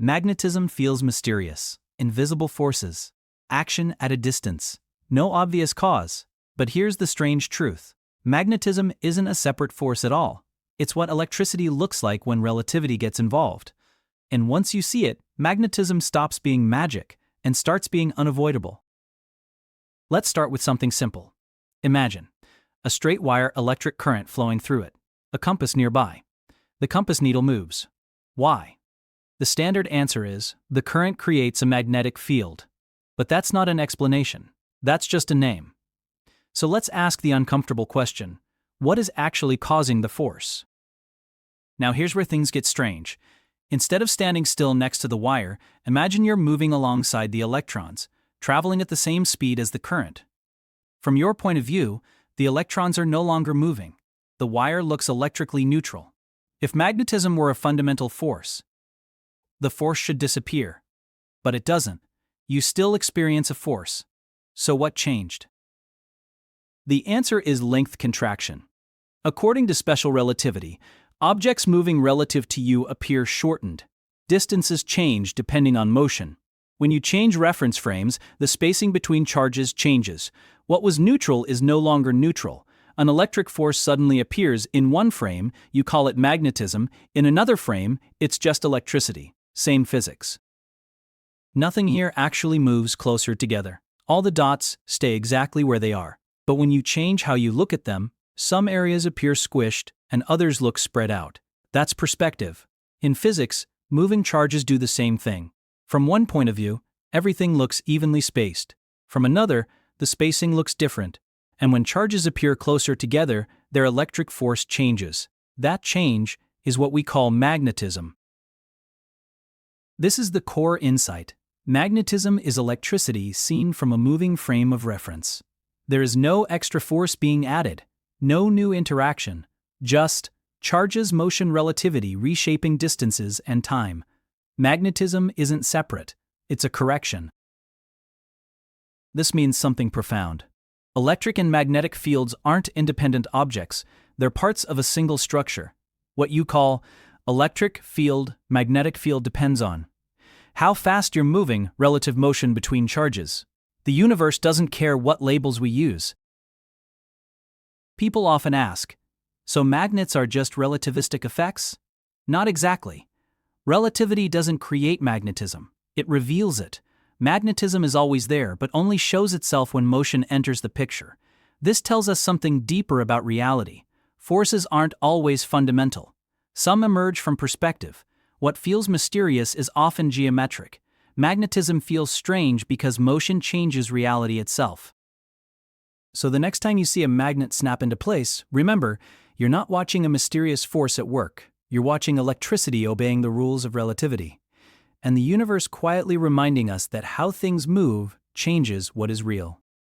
Magnetism feels mysterious, invisible forces, action at a distance, no obvious cause. But here's the strange truth. Magnetism isn't a separate force at all. It's what electricity looks like when relativity gets involved. And once you see it, magnetism stops being magic and starts being unavoidable. Let's start with something simple. Imagine a straight wire electric current flowing through it, a compass nearby. The compass needle moves. Why? The standard answer is, the current creates a magnetic field. But that's not an explanation. That's just a name. So let's ask the uncomfortable question: what is actually causing the force? Now here's where things get strange. Instead of standing still next to the wire, imagine you're moving alongside the electrons, traveling at the same speed as the current. From your point of view, the electrons are no longer moving. The wire looks electrically neutral. If magnetism were a fundamental force, the force should disappear. But it doesn't. You still experience a force. So what changed? The answer is length contraction. According to special relativity, objects moving relative to you appear shortened. Distances change depending on motion. When you change reference frames, the spacing between charges changes. What was neutral is no longer neutral. An electric force suddenly appears in one frame, you call it magnetism. In another frame, it's just electricity. Same physics. Nothing here actually moves closer together. All the dots stay exactly where they are. But when you change how you look at them, some areas appear squished and others look spread out. That's perspective. In physics, moving charges do the same thing. From one point of view, everything looks evenly spaced. From another, the spacing looks different. And when charges appear closer together, their electric force changes. That change is what we call magnetism. This is the core insight. Magnetism is electricity seen from a moving frame of reference. There is no extra force being added, no new interaction, just charges, motion, relativity reshaping distances and time. Magnetism isn't separate, it's a correction. This means something profound. Electric and magnetic fields aren't independent objects, they're parts of a single structure. What you call electric field, magnetic field depends on how fast you're moving, relative motion between charges. The universe doesn't care what labels we use. People often ask, so magnets are just relativistic effects? Not exactly. Relativity doesn't create magnetism, it reveals it. Magnetism is always there but only shows itself when motion enters the picture. This tells us something deeper about reality. Forces aren't always fundamental. Some emerge from perspective. What feels mysterious is often geometric. Magnetism feels strange because motion changes reality itself. So the next time you see a magnet snap into place, remember, you're not watching a mysterious force at work. You're watching electricity obeying the rules of relativity. And the universe quietly reminding us that how things move changes what is real.